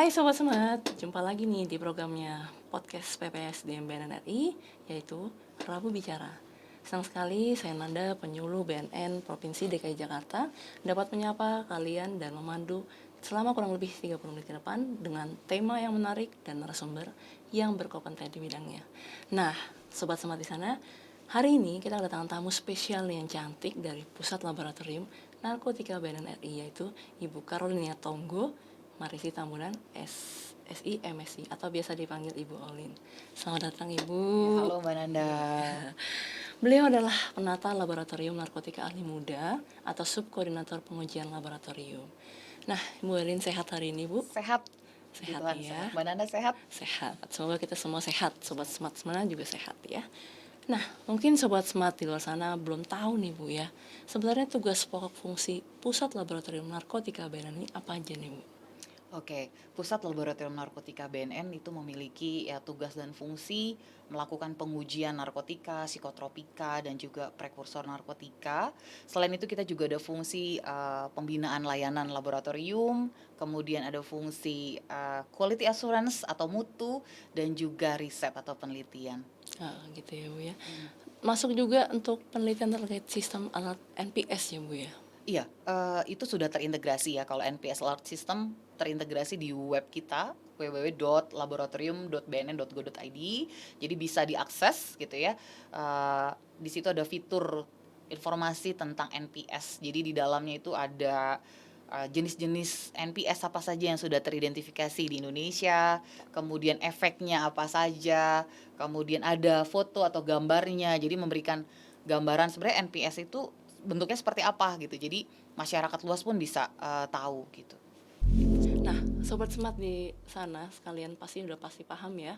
Hai Sobat Semat, jumpa lagi nih di programnya podcast PPS di BNN RI, yaitu Rabu Bicara. Senang sekali saya Nanda, penyuluh BNN Provinsi DKI Jakarta, dapat menyapa kalian dan memandu selama kurang lebih 30 menit ke depan dengan tema yang menarik dan narasumber yang berkompeten di bidangnya. Nah, Sobat Semat di sana, hari ini kita kedatangan tamu spesial yang cantik dari Pusat Laboratorium Narkotika BNN RI, yaitu Ibu Carolina Tonggo Marisi Tambunan SI MSI atau biasa dipanggil Ibu Olin. Selamat datang Ibu. Halo Mbak Nanda. Beliau adalah penata laboratorium narkotika ahli muda atau subkoordinator pengujian laboratorium. Nah, Ibu Olin sehat hari ini, Bu? Sehat. Sehat Tuhan ya. sehat. Mbak Nanda sehat? Sehat. Semoga kita semua sehat. Sobat Smart semuanya juga sehat ya. Nah, mungkin Sobat Smart di luar sana belum tahu nih Bu ya. Sebenarnya tugas pokok fungsi Pusat Laboratorium Narkotika BNN ini apa aja nih Bu? Oke, Pusat Laboratorium Narkotika BNN itu memiliki tugas dan fungsi melakukan pengujian narkotika, psikotropika, dan juga prekursor narkotika. Selain itu kita juga ada fungsi pembinaan layanan laboratorium, kemudian ada fungsi quality assurance atau mutu, dan juga riset atau penelitian. Gitu ya Bu ya. Masuk juga untuk penelitian terkait sistem alat NPS ya Bu ya. Iya, itu sudah terintegrasi ya. Kalau NPS Alert System terintegrasi di web kita www.laboratorium.bnn.go.id. Jadi bisa diakses gitu ya. Di situ ada fitur informasi tentang NPS. Jadi di dalamnya itu ada jenis-jenis NPS apa saja yang sudah teridentifikasi di Indonesia, kemudian efeknya apa saja, kemudian ada foto atau gambarnya. Jadi memberikan gambaran sebenarnya NPS itu bentuknya seperti apa gitu. Jadi masyarakat luas pun bisa tahu gitu. Nah, Sobat Smart di sana sekalian udah pasti paham ya,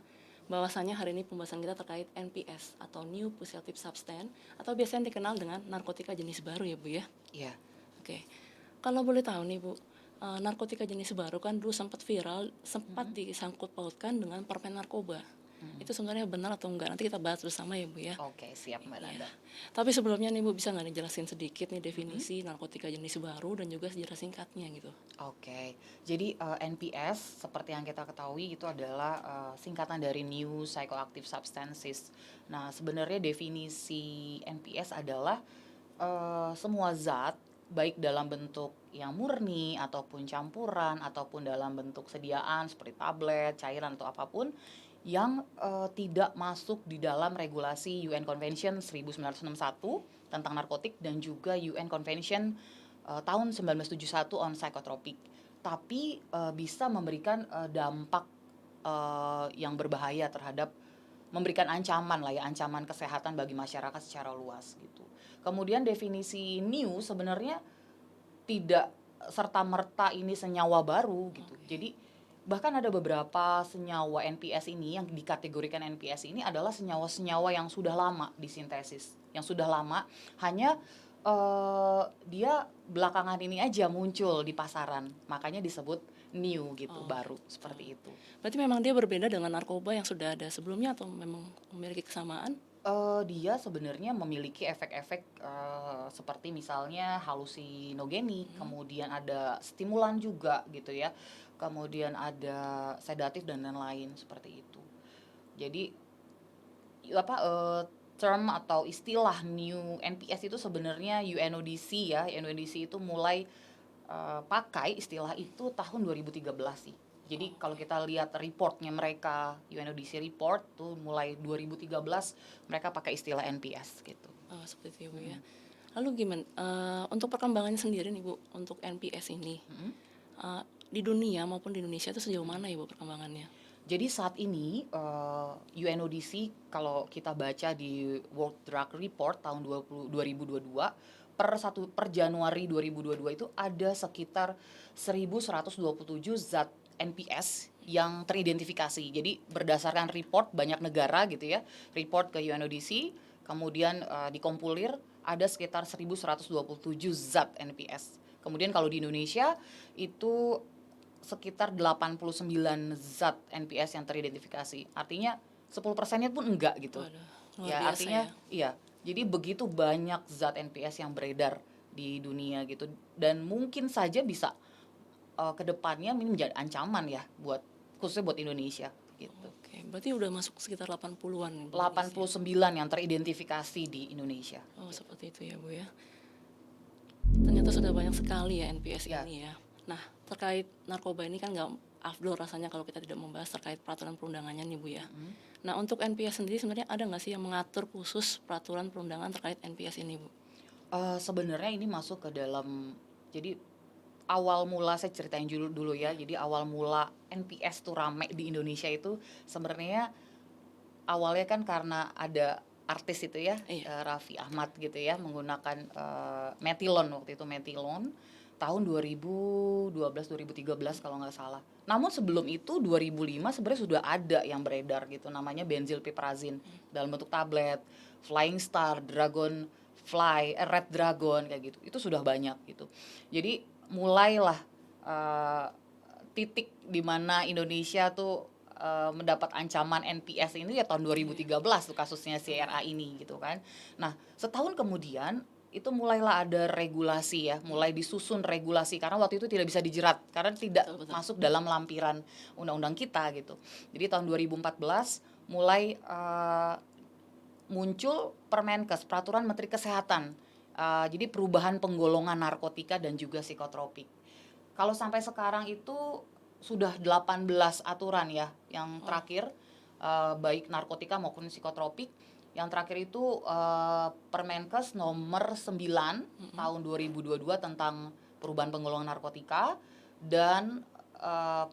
bahwasanya hari ini pembahasan kita terkait NPS atau New Psychoactive Substance atau biasanya dikenal dengan narkotika jenis baru ya Bu ya. Iya. Oke, kalau boleh tahu nih Bu, narkotika jenis baru kan dulu sempat viral, sempat disangkut pautkan dengan permen narkoba. Itu sebenarnya benar atau enggak? Nanti kita bahas bersama ya Bu ya. Oke, siap Mbak Iya. Nanda. Tapi sebelumnya nih Bu, bisa nggak dijelasin sedikit nih definisi narkotika jenis baru dan juga sejarah singkatnya gitu? Oke, jadi NPS seperti yang kita ketahui itu adalah singkatan dari New Psychoactive Substances. Nah, sebenarnya definisi NPS adalah semua zat baik dalam bentuk yang murni ataupun campuran ataupun dalam bentuk sediaan seperti tablet, cairan atau apapun yang tidak masuk di dalam regulasi UN Convention 1961 tentang narkotik dan juga UN Convention tahun 1971 on psychotropic, tapi bisa memberikan dampak yang berbahaya terhadap memberikan ancaman lah ya, ancaman kesehatan bagi masyarakat secara luas gitu. Kemudian definisi new sebenarnya tidak serta-merta ini senyawa baru gitu. Jadi bahkan ada beberapa senyawa NPS ini yang dikategorikan NPS ini adalah senyawa-senyawa yang sudah lama disintesis, yang sudah lama, hanya dia belakangan ini aja muncul di pasaran, makanya disebut new gitu, baru seperti itu. Berarti memang dia berbeda dengan narkoba yang sudah ada sebelumnya atau memang memiliki kesamaan? Dia sebenarnya memiliki efek-efek seperti misalnya halusinogenik, kemudian ada stimulan juga gitu ya, kemudian ada sedatif dan lain-lain seperti itu. Jadi term atau istilah new NPS itu sebenarnya UNODC ya. UNODC itu mulai pakai istilah itu tahun 2013 sih. Jadi kalau kita lihat reportnya mereka, UNODC report tuh mulai 2013 mereka pakai istilah NPS gitu. Oh, seperti itu Bu ya. Lalu gimana untuk perkembangannya sendiri nih Bu untuk NPS ini? Di dunia maupun di Indonesia itu sejauh mana ya Bu perkembangannya? Jadi saat ini UNODC kalau kita baca di World Drug Report tahun 2022 per Januari 2022 itu ada sekitar 1127 zat NPS yang teridentifikasi. Jadi berdasarkan report banyak negara gitu ya, report ke UNODC, kemudian dikompulir ada sekitar 1127 zat NPS. Kemudian kalau di Indonesia itu sekitar 89 zat NPS yang teridentifikasi. Artinya 10%-nya pun enggak gitu. Waduh, luar Ya, biasa artinya ya. iya. Jadi begitu banyak zat NPS yang beredar di dunia gitu, dan mungkin saja bisa ke depannya ini menjadi ancaman ya khususnya buat Indonesia gitu. Oke, berarti udah masuk sekitar 80-an nih, Bu, jenisnya. 89 yang teridentifikasi di Indonesia. Oh, seperti itu ya, Bu ya. Ternyata sudah banyak sekali ya NPS Ya. ini ya. Nah, terkait narkoba ini kan nggak afdol rasanya kalau kita tidak membahas terkait peraturan perundangannya nih, Bu ya. Nah, untuk NPS sendiri sebenarnya ada nggak sih yang mengatur khusus peraturan perundangan terkait NPS ini, Bu? Sebenarnya ini masuk ke dalam, jadi awal mula saya ceritain dulu ya. Jadi awal mula NPS tuh rame di Indonesia itu sebenarnya awalnya kan karena ada artis itu ya, Iya. Raffi Ahmad gitu ya, menggunakan metilon, waktu itu metilon tahun 2012-2013 kalau nggak salah. Namun sebelum itu 2005 sebenarnya sudah ada yang beredar gitu, namanya benzylpiprazin dalam bentuk tablet, Flying Star, Red Dragon kayak gitu. Itu sudah banyak gitu. Jadi mulailah titik di mana Indonesia tuh mendapat ancaman NPS ini ya tahun 2013 tuh kasusnya si RA ini gitu kan. Nah, setahun kemudian itu mulailah ada regulasi ya, mulai disusun regulasi karena waktu itu tidak bisa dijerat karena tidak Betul. masuk dalam lampiran undang-undang kita gitu. Jadi tahun 2014 mulai muncul Permenkes, Peraturan Menteri Kesehatan. Jadi perubahan penggolongan narkotika dan juga psikotropik. Kalau sampai sekarang itu sudah 18 aturan ya, yang terakhir baik narkotika maupun psikotropik. Yang terakhir itu Permenkes nomor 9 tahun 2022 tentang perubahan penggolongan narkotika dan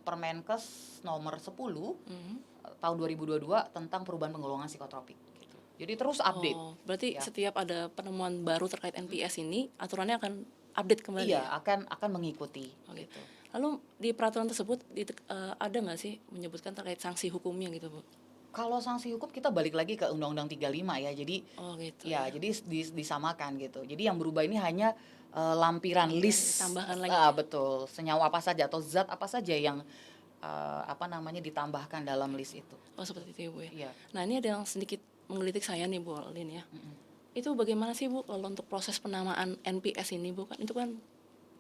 Permenkes nomor 10 tahun 2022 tentang perubahan penggolongan psikotropik gitu. Jadi terus update. Oh, berarti Ya. setiap ada penemuan baru terkait NPS ini, aturannya akan update kembali Iya, ya? akan mengikuti Oke. gitu. Lalu di peraturan tersebut ada nggak sih menyebutkan terkait sanksi hukumnya gitu, Bu? Kalau sanksi hukum kita balik lagi ke Undang-Undang 35 ya. Jadi Oh gitu ya, ya. jadi disamakan gitu. Jadi yang berubah ini hanya lampiran list, Tambahkan lagi ya? betul, senyawa apa saja atau zat apa saja yang ditambahkan dalam list itu. Oh seperti itu ya, Bu ya. Iya. Nah ini ada yang sedikit menggelitik saya nih, Bu Lin ya. Itu bagaimana sih, Bu, kalau untuk proses penamaan NPS ini, Bu? Kan itu kan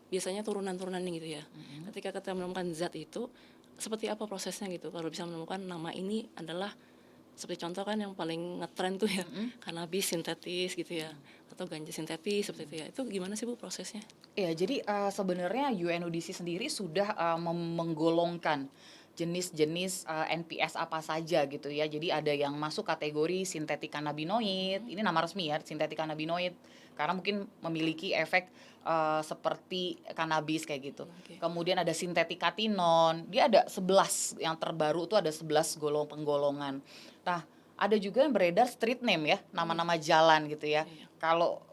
biasanya turunan-turunannya gitu ya. Ketika kita menemukan zat itu, seperti apa prosesnya gitu? Kalau bisa menemukan nama ini adalah seperti contoh kan yang paling ngetren tuh ya, kanabis sintetis gitu ya, atau ganja sintetis seperti itu ya. Itu gimana sih, Bu, prosesnya? Ya, jadi sebenarnya UNODC sendiri sudah menggolongkan jenis-jenis NPS apa saja gitu ya. Jadi ada yang masuk kategori sintetik kanabinoid, ini nama resmi ya, sintetik kanabinoid, karena mungkin memiliki efek seperti kanabis kayak gitu. Oke. Kemudian ada sintetik katinon, dia ada 11, yang terbaru tuh ada 11 penggolongan. Nah, ada juga yang beredar street name ya, nama-nama jalan gitu ya. Iya. Kalau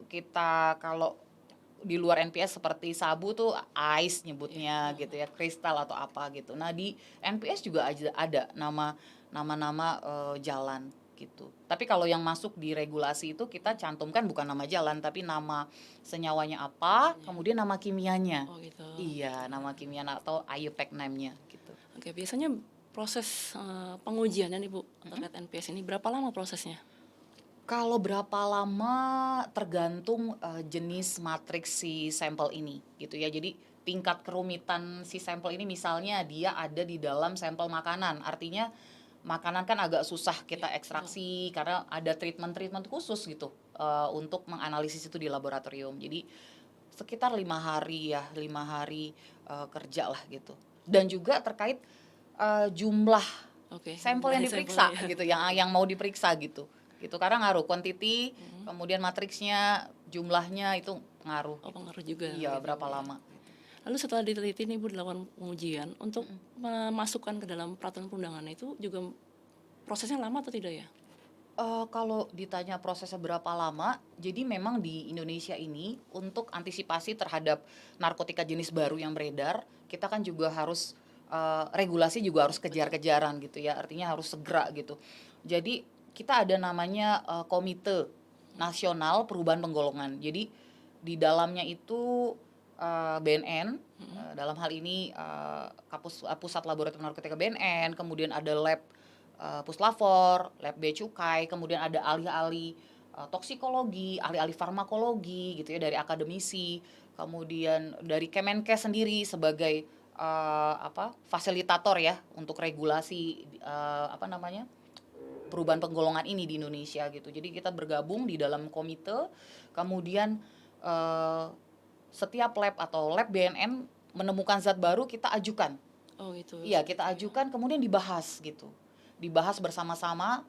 di luar NPS seperti sabu tuh ice nyebutnya gitu ya, kristal atau apa gitu. Nah, di NPS juga ada nama-nama jalan gitu. Tapi kalau yang masuk di regulasi itu kita cantumkan bukan nama jalan tapi nama senyawanya apa, kemudian nama kimianya. Oh gitu. Iya, nama kimia atau IUPAC name-nya gitu. Oke, biasanya proses pengujiannya nih, Bu, terkait NPS ini berapa lama prosesnya? Kalau berapa lama tergantung jenis matriks si sampel ini gitu ya. Jadi tingkat kerumitan si sampel ini, misalnya dia ada di dalam sampel makanan. Artinya makanan kan agak susah kita ekstraksi karena ada treatment khusus gitu untuk menganalisis itu di laboratorium. Jadi sekitar 5 hari ya, 5 hari kerja lah gitu. Dan juga terkait jumlah Oke. sampel yang jumlah diperiksa sampelnya ya. gitu, yang mau diperiksa gitu karena ngaruh quantity, kemudian matriksnya, jumlahnya itu ngaruh Oh, gitu. pengaruh juga. Iya, gitu, berapa Bu, ya. lama. Lalu setelah diteliti nih, Bu, dilakukan pengujian untuk memasukkan ke dalam peraturan perundangan itu juga prosesnya lama atau tidak ya? Kalau ditanya prosesnya berapa lama, jadi memang di Indonesia ini untuk antisipasi terhadap narkotika jenis baru yang beredar, kita kan juga harus regulasi juga harus kejar-kejaran gitu ya, artinya harus segera gitu. Jadi kita ada namanya Komite Nasional Perubahan Penggolongan. Jadi di dalamnya itu BNN, dalam hal ini Pusat Laboratorium Narkotika BNN, kemudian ada lab Puslapor, lab Bea Cukai, kemudian ada ahli-ahli toksikologi, ahli-ahli farmakologi gitu ya dari akademisi, kemudian dari Kemenkes sendiri sebagai fasilitator ya untuk regulasi perubahan penggolongan ini di Indonesia gitu. Jadi kita bergabung di dalam komite, kemudian eh, setiap lab atau lab BNN menemukan zat baru kita ajukan. Oh gitu. Iya, kita ajukan kemudian dibahas gitu. Dibahas bersama-sama,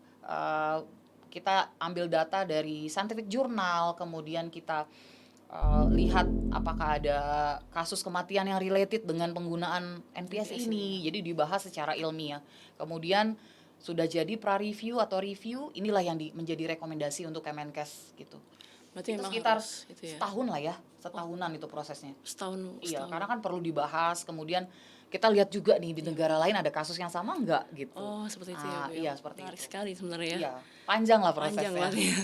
kita ambil data dari scientific journal, kemudian kita lihat apakah ada kasus kematian yang related dengan penggunaan NPS NPS ini. Jadi dibahas secara ilmiah. Kemudian sudah jadi pra-review atau review, inilah yang menjadi rekomendasi untuk Kemenkes gitu. Berarti Itu emang sekitar harus itu ya. setahun lah ya, setahunan itu prosesnya. Setahun, Iya, setahun. karena kan perlu dibahas, kemudian kita lihat juga nih di negara lain ada kasus yang sama enggak gitu. Oh, seperti itu ya, Bu ya. Iya seperti Menarik itu. sekali sebenarnya ya. Iya, panjang lah Panjang prosesnya. banget ya.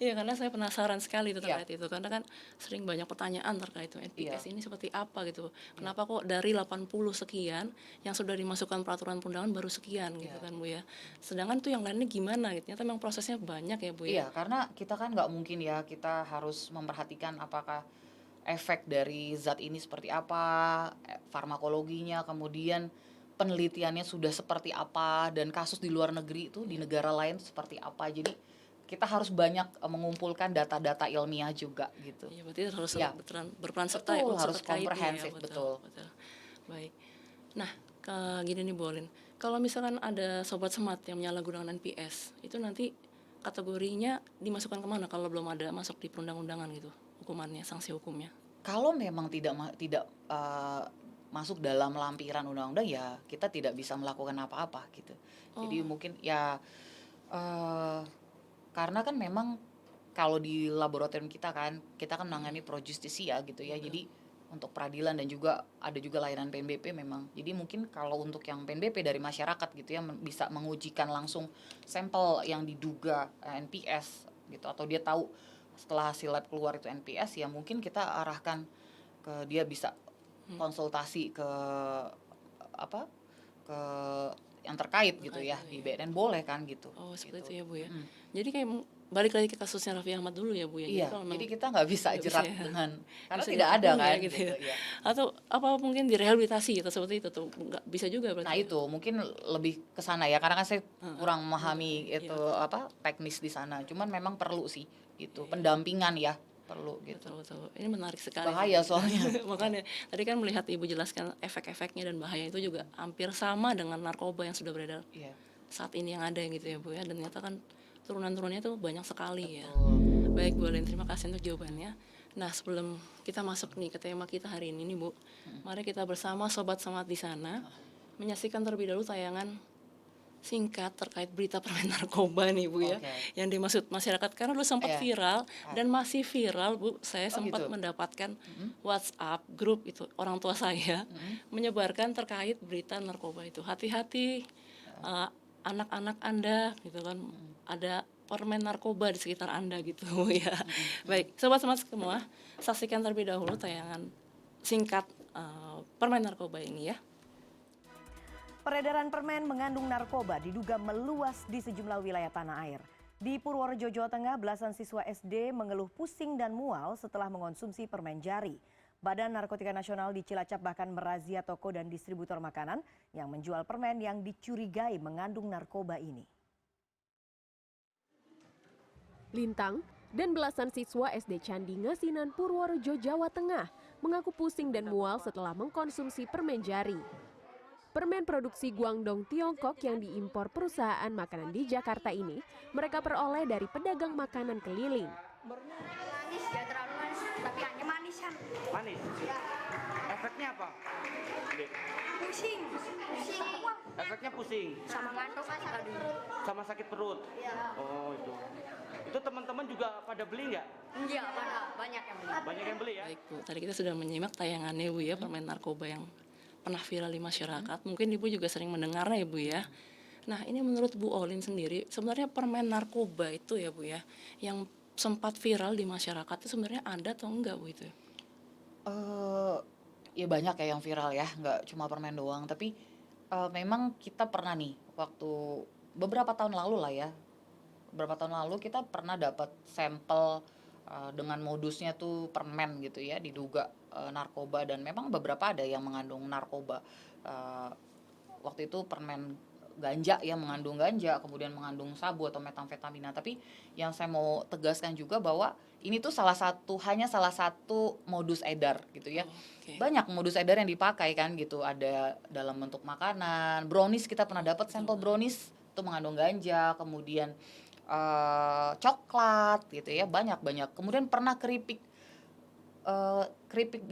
Iya, karena saya penasaran sekali itu Iya. terkait itu. Karena kan sering banyak pertanyaan terkait itu NPS Iya. ini seperti apa gitu. Kenapa kok dari 80 sekian yang sudah dimasukkan peraturan perundangan baru sekian gitu Iya. kan, Bu ya. Sedangkan tuh yang lainnya gimana gitu. Ternyata memang prosesnya banyak ya, Bu Iya, ya. karena kita kan nggak mungkin ya, kita harus memperhatikan apakah efek dari zat ini seperti apa, farmakologinya, kemudian penelitiannya sudah seperti apa, dan kasus di luar negeri itu di negara lain seperti apa. Jadi kita harus banyak mengumpulkan data-data ilmiah juga gitu. Iya, berarti harus Iya. berperan serta ya Betul, unsur harus terkaitnya ya. komprehensif, betul. Baik. Nah, gini nih Bolin. Kalau misalkan ada sobat semat yang menyalahgunakan NPS, itu nanti kategorinya dimasukkan kemana kalau belum ada masuk di perundang-undangan gitu, hukumannya, sanksi hukumnya? Kalau memang tidak masuk dalam lampiran undang-undang, ya kita tidak bisa melakukan apa-apa gitu. Jadi Oh, mungkin ya eh, karena kan memang kalau di laboratorium kita kan menangani pro justisia gitu ya. Jadi untuk peradilan dan juga ada juga layanan PNBP memang. Jadi mungkin kalau untuk yang PNBP dari masyarakat gitu ya bisa mengujikan langsung sampel yang diduga NPS gitu, atau dia tahu setelah hasil lab keluar itu NPS, ya mungkin kita arahkan ke dia bisa konsultasi ke apa ke yang terkait gitu ya di BNN, boleh kan gitu. oh seperti Gitu. itu ya Bu ya. Jadi kayak balik lagi ke kasusnya Raffi Ahmad dulu ya Bu ya. Iya, kalau jadi memang kita nggak bisa nggak bisa jerat ya. dengan karena Bisa tidak ada ditahan ya kan gitu gitu, ya. ya. Atau apa mungkin direhabilitasi gitu seperti itu tuh nggak bisa juga berarti. Nah ya? itu mungkin lebih ke sana ya, karena kan saya kurang memahami itu teknis di sana. Cuman memang perlu sih gitu, pendampingan ya perlu gitu. Betul. Ini menarik sekali sih, Bahaya Bu. soalnya. Makanya tadi kan melihat Ibu jelaskan efek-efeknya dan bahaya itu juga hampir sama dengan narkoba yang sudah beredar Iya. saat ini yang ada gitu ya Bu ya. Dan ternyata kan turunan-turunannya tuh banyak sekali ya. Betul. Baik Bu Len, terima kasih untuk jawabannya. Nah sebelum kita masuk nih ke tema kita hari ini nih Bu, mari kita bersama Sobat Semat di sana menyaksikan terlebih dahulu tayangan singkat terkait berita permen narkoba nih Bu ya, Oke. yang dimaksud masyarakat karena dulu sempat Iya. viral dan masih viral Bu. Saya sempat gitu. mendapatkan WhatsApp grup itu orang tua saya menyebarkan terkait berita narkoba itu. Hati-hati anak-anak Anda gitu kan, ada permen narkoba di sekitar Anda gitu ya. Baik, sobat-sobat semua, saksikan terlebih dahulu tayangan singkat permen narkoba ini ya. Peredaran permen mengandung narkoba diduga meluas di sejumlah wilayah tanah air. Di Purworejo, Jawa Tengah, belasan siswa SD mengeluh pusing dan mual setelah mengonsumsi permen jari. Badan Narkotika Nasional di Cilacap bahkan merazia toko dan distributor makanan yang menjual permen yang dicurigai mengandung narkoba ini. Lintang dan belasan siswa SD Candi Ngasinan, Purworejo, Jawa Tengah mengaku pusing dan mual setelah mengkonsumsi permen jari. Permen produksi Guangdong Tiongkok yang diimpor perusahaan makanan di Jakarta ini mereka peroleh dari pedagang makanan keliling. Manis, ya terlalu manis, tapi hanya manisan. Manis? Ya, Efeknya apa? pusing. Efeknya pusing, Sama ngantuk aduh. sama sakit perut. Ya, Oh itu. Itu teman-teman juga pada beli nggak? iya, banyak yang beli. Banyak yang beli ya? Baik Bu, tadi kita sudah menyimak tayangannya Bu ya, permen narkoba yang pernah viral di masyarakat. Mungkin Ibu juga sering mendengarnya ya Bu ya. Nah ini menurut Bu Olin sendiri, sebenarnya permen narkoba itu ya Bu ya, yang sempat viral di masyarakat itu sebenarnya ada atau enggak Bu itu? Ya banyak ya yang viral ya, nggak cuma permen doang. Tapi memang kita pernah nih waktu beberapa tahun lalu lah ya, beberapa tahun lalu kita pernah dapat sampel dengan modusnya tuh permen gitu ya, diduga narkoba, dan memang beberapa ada yang mengandung narkoba. Eh, Waktu itu permen ganja ya, mengandung ganja, kemudian mengandung sabu atau metamfetamina. Tapi yang saya mau tegaskan juga bahwa ini tuh hanya salah satu modus edar gitu ya. Oke. Banyak modus edar yang dipakai kan gitu, ada dalam bentuk makanan. Brownies, kita pernah dapat sampel brownies itu mengandung ganja, kemudian coklat gitu ya, banyak. Kemudian pernah keripik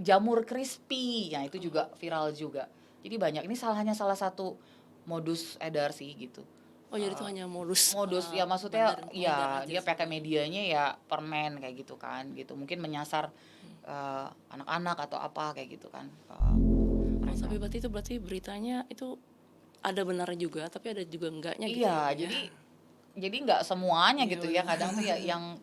jamur crispy, ya itu juga viral juga. Jadi banyak, ini hanya salah satu modus edar sih gitu. Oh, jadi itu hanya modus Ya maksudnya bandar dan ya pengedar aja dia sih. pakai medianya ya permen kayak gitu kan gitu, mungkin menyasar anak-anak atau apa kayak gitu kan. Oh, Mereka. tapi berarti beritanya itu ada benarnya juga, tapi ada juga enggaknya gitu Iya, ya, Bu, ya? jadi nggak semuanya Iya, gitu ya, benar. kadang tuh ya yang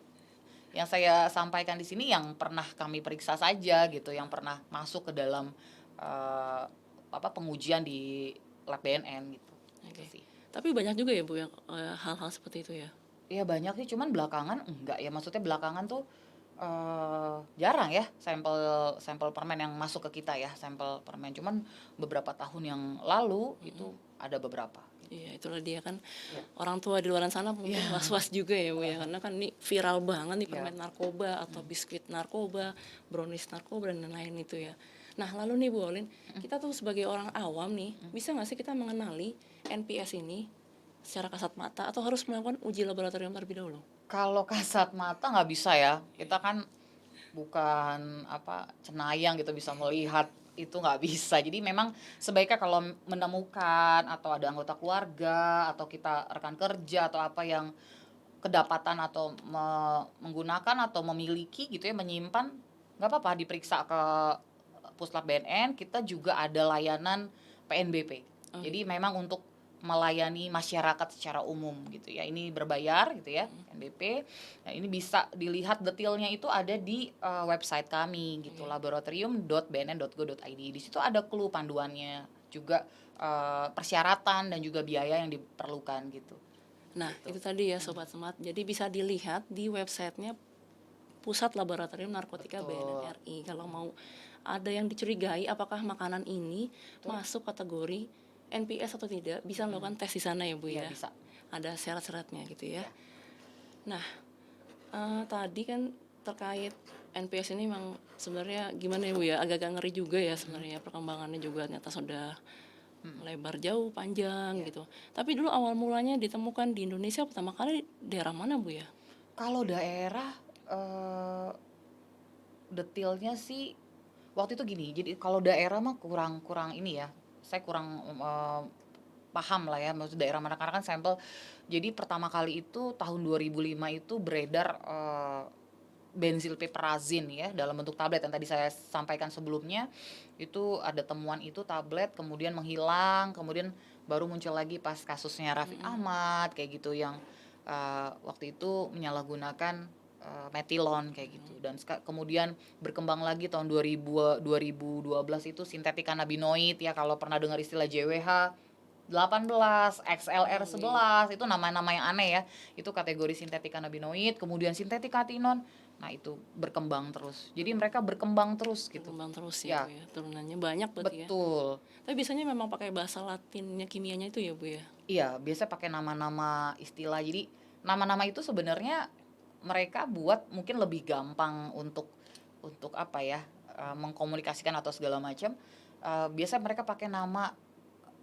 saya sampaikan di sini yang pernah kami periksa saja gitu, yang pernah masuk ke dalam eh, pengujian di lab BNN gitu. Oke. Gitu sih. Tapi banyak juga ya, Bu, yang hal-hal seperti itu ya? Iya banyak sih, cuman belakangan enggak ya, maksudnya belakangan tuh jarang ya sampel sampel permen yang masuk ke kita ya, sampel permen. Cuman beberapa tahun yang lalu itu ada beberapa. Iya, itulah dia kan, Iya. orang tua di luar sana mungkin Iya. was-was juga ya, Bu, ya, karena kan ini viral banget nih Iya. permen narkoba atau biskuit narkoba, brownies narkoba dan lain-lain itu ya. Nah, lalu nih Bu Olin, kita tuh sebagai orang awam nih, bisa nggak sih kita mengenali NPS ini secara kasat mata atau harus melakukan uji laboratorium terlebih dahulu? Kalau kasat mata nggak bisa ya, kita kan bukan cenayang gitu bisa melihat, itu nggak bisa. Jadi memang sebaiknya kalau menemukan atau ada anggota keluarga atau kita rekan kerja atau apa yang kedapatan atau menggunakan atau memiliki gitu ya, menyimpan, nggak apa-apa diperiksa ke Puslap BNN. Kita juga ada layanan PNBP. Oh, Jadi memang untuk melayani masyarakat secara umum gitu ya. Ini berbayar gitu ya, PNBP. Nah, ini bisa dilihat detailnya itu ada di website kami gitu, laboratorium.bnn.go.id. Di situ ada clue panduannya, juga persyaratan dan juga biaya yang diperlukan gitu. Nah, itu tadi ya Sobat Smart. Jadi bisa dilihat di websitenya Pusat Laboratorium Narkotika Betul. BNN RI. Kalau mau ada yang dicurigai apakah makanan ini Betul. masuk kategori NPS atau tidak, bisa melakukan tes di sana ya, Bu, Iya ya. bisa. Ada syarat-syaratnya gitu ya. Iya. Nah, tadi kan terkait NPS ini memang sebenarnya gimana ya, Bu, ya, agak-agak ngeri juga ya sebenarnya, perkembangannya juga ternyata sudah lebar jauh, panjang gitu. Tapi dulu awal mulanya ditemukan di Indonesia pertama kali daerah mana, Bu, ya? Kalau daerah detailnya sih waktu itu gini. Jadi kalau daerah mah kurang ini ya. Saya kurang paham lah ya, maksud daerah mana, karena kan sampel. Jadi pertama kali itu tahun 2005 itu beredar benzilpeperazin ya dalam bentuk tablet yang tadi saya sampaikan sebelumnya. Itu ada temuan itu tablet, kemudian menghilang, kemudian baru muncul lagi pas kasusnya Raffi Ahmad kayak gitu, yang waktu itu menyalahgunakan metilon kayak gitu. Dan kemudian berkembang lagi tahun 2012 itu sintetik kanabinoid ya, kalau pernah dengar istilah JWH 18, XLR 11, itu nama-nama yang aneh ya. Itu kategori sintetik kanabinoid, kemudian sintetik katinon. Nah, itu berkembang terus. Jadi mereka berkembang terus gitu. Berkembang terus Ya. ya, Bu, ya. Turunannya banyak berarti ya. Betul. Tapi biasanya memang pakai bahasa Latinnya, kimianya itu ya, Bu, ya. Iya, biasa pakai nama-nama istilah. Jadi nama-nama itu sebenarnya mereka buat mungkin lebih gampang untuk mengkomunikasikan atau segala macam. Biasa mereka pakai nama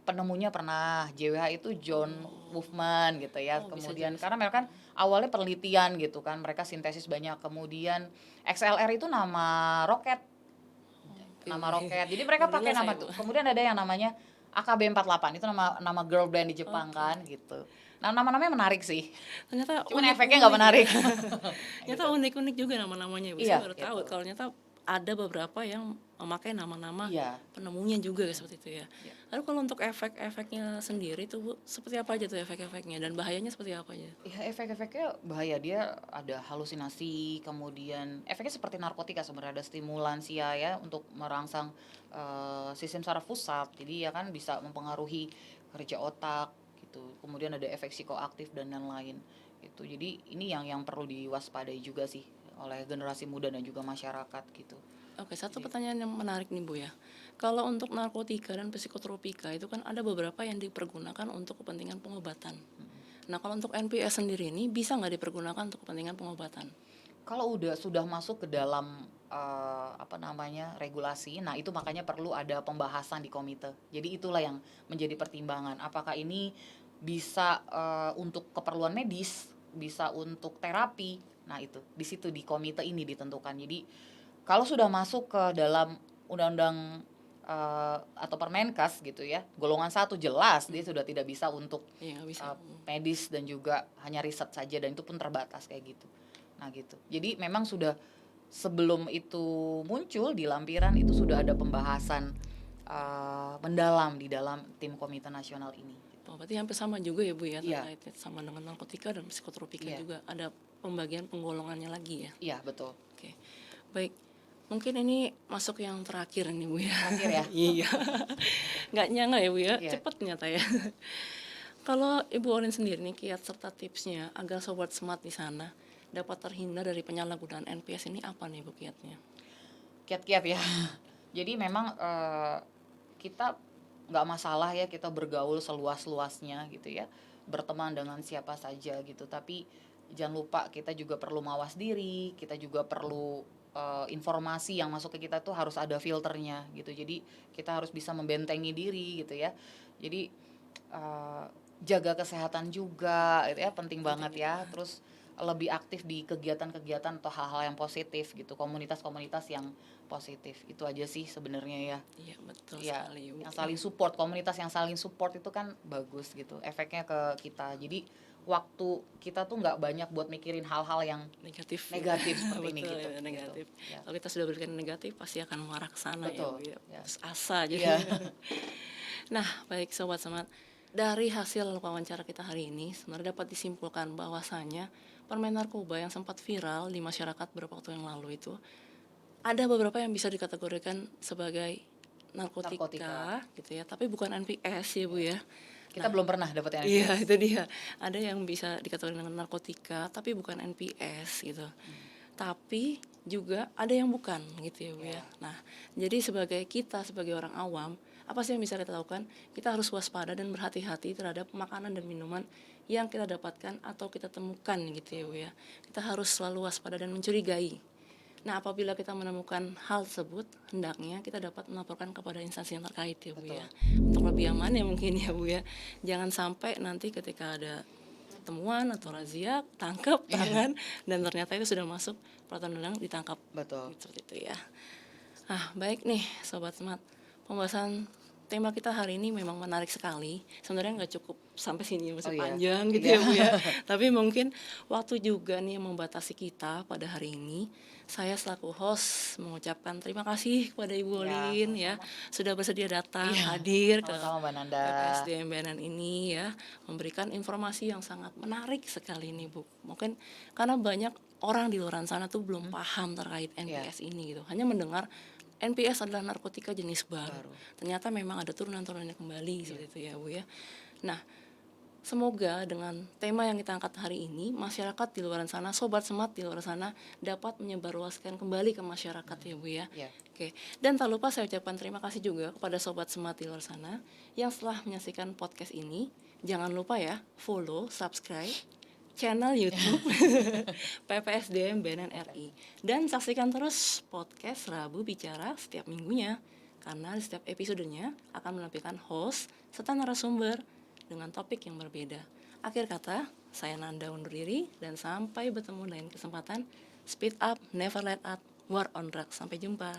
penemunya, pernah JWH itu John Wolfman gitu ya. Oh, bisa Kemudian jadi karena mereka kan awalnya penelitian gitu kan, mereka sintesis banyak. Kemudian XLR itu nama roket. Nama roket. Jadi mereka Baru pakai jelas nama saya, tuh. Bu. Kemudian ada yang namanya AKB48, itu nama girl band di Jepang kan gitu. Nah, nama-namanya menarik sih. Ternyata Cuman unik-unik efeknya nggak ya. menarik. Ternyata unik-unik juga nama-namanya, Bu. Iya, Saya baru tahu gitu. kalau ternyata ada beberapa yang memakai nama-nama Iya. penemunya juga seperti itu ya. Iya. Lalu kalau untuk efek-efeknya sendiri tuh, Bu, seperti apa aja tuh efek-efeknya dan bahayanya seperti apa aja? Ya, efek-efeknya bahaya, dia ada halusinasi, kemudian efeknya seperti narkotika sebenarnya, ada stimulansia ya untuk merangsang sistem saraf pusat. Jadi ya kan bisa mempengaruhi kerja otak gitu. Kemudian ada efek psikoaktif dan lain-lain. Itu. Jadi ini yang perlu diwaspadai juga sih oleh generasi muda dan juga masyarakat gitu. Oke, satu pertanyaan yang menarik nih Bu ya. Kalau untuk narkotika dan psikotropika itu kan ada beberapa yang dipergunakan untuk kepentingan pengobatan. Nah, kalau untuk NPS sendiri ini bisa nggak dipergunakan untuk kepentingan pengobatan? Kalau sudah masuk ke dalam regulasi, nah itu makanya perlu ada pembahasan di komite. Jadi itulah yang menjadi pertimbangan. Apakah ini bisa untuk keperluan medis, bisa untuk terapi. Nah itu di situ di komite ini ditentukan. Jadi kalau sudah masuk ke dalam undang-undang atau Permenkes gitu ya, golongan 1 jelas dia sudah tidak bisa untuk Iya, nggak bisa. medis dan juga hanya riset saja, dan itu pun terbatas kayak gitu. Nah gitu. Jadi memang sudah sebelum itu muncul di lampiran itu sudah ada pembahasan mendalam di dalam tim komite nasional ini. Oh, berarti hampir sama juga ya Bu ya, Iya. terkait sama dengan narkotika dan psikotropika Iya. juga. Ada pembagian penggolongannya lagi ya. Iya betul. Oke, baik. Mungkin ini masuk yang terakhir nih Bu ya. Terakhir ya. Iya. Nggak nyangka ya Bu ya, Iya. cepet ternyata ya. Kalau Ibu Olin sendiri nih kiat serta tipsnya agar sobat smart di sana dapat terhindar dari penyalahgunaan NPS ini apa nih Bu kiatnya? Kiat-kiat ya. Jadi memang kita nggak masalah ya kita bergaul seluas-luasnya gitu ya, berteman dengan siapa saja gitu. Tapi jangan lupa kita juga perlu mawas diri, kita juga perlu informasi yang masuk ke kita tuh harus ada filternya gitu. Jadi kita harus bisa membentengi diri gitu ya. Jadi jaga kesehatan juga itu ya penting banget ya. Terus lebih aktif di kegiatan-kegiatan atau hal-hal yang positif gitu, komunitas-komunitas yang positif. Itu aja sih sebenarnya ya. Iya, betul Ya, sekali Bu. yang saling support, komunitas yang saling support itu kan bagus gitu. Efeknya ke kita. Jadi waktu kita tuh nggak banyak buat mikirin hal-hal yang Negatif. negatif seperti ini Betul, gitu. ya, negatif. Gitu. Ya. Kalau kita sudah berikan negatif pasti akan mengarah ke sana ya Betul, Bu ya. ya. Terus asa jadi. Iya. Nah, baik sobat smart. Dari hasil wawancara kita hari ini sebenarnya dapat disimpulkan bahwasanya permen narkoba yang sempat viral di masyarakat beberapa waktu yang lalu itu ada beberapa yang bisa dikategorikan sebagai narkotika gitu ya, tapi bukan NPS ya Bu ya. Kita belum pernah dapat yang Iya, itu dia. Ada yang bisa dikategorikan dengan narkotika tapi bukan NPS gitu. Tapi juga ada yang bukan gitu ya Bu ya. Nah, jadi sebagai kita sebagai orang awam, apa sih yang bisa kita lakukan? Kita harus waspada dan berhati-hati terhadap makanan dan minuman yang kita dapatkan atau kita temukan gitu ya Bu ya. Kita harus selalu waspada dan mencurigai. Nah, apabila kita menemukan hal tersebut, hendaknya kita dapat melaporkan kepada instansi yang terkait ya Bu ya. Untuk lebih aman ya mungkin ya Bu ya. Jangan sampai nanti ketika ada temuan atau razia, tangkap tangan dan ternyata itu sudah masuk peraturan undang ditangkap. Betul. Seperti itu ya. Ah, baik nih Sobat Smart. Pembahasan tema kita hari ini memang menarik sekali. Sebenarnya nggak cukup sampai sini, masih iya. panjang gitu ya Bu ya. Tapi mungkin waktu juga nih yang membatasi kita pada hari ini. Saya selaku host mengucapkan terima kasih kepada Ibu Olin ya sudah bersedia datang hadir ke Sama-sama Mbak Nanda. PPSDM BNN ini ya, memberikan informasi yang sangat menarik sekali nih Bu. Mungkin karena banyak orang di luar sana tuh belum paham terkait NPS ini gitu. Hanya mendengar NPS adalah narkotika jenis baru. Ternyata memang ada turunan-turunannya kembali seperti itu ya Bu ya. Nah, semoga dengan tema yang kita angkat hari ini, masyarakat di luar sana, sobat smart di luar sana dapat menyebarluaskan kembali ke masyarakat ya Bu ya. Ya. Oke. Dan tak lupa saya ucapkan terima kasih juga kepada sobat smart di luar sana yang setelah menyaksikan podcast ini. Jangan lupa ya, follow, subscribe channel YouTube PPSDM BNN RI. Dan saksikan terus podcast Rabu Bicara setiap minggunya. Karena di setiap episodenya akan menampilkan host serta narasumber dengan topik yang berbeda. Akhir kata, saya Nanda undur diri dan sampai bertemu lain kesempatan. Speed up, never let up, war on drugs. Sampai jumpa.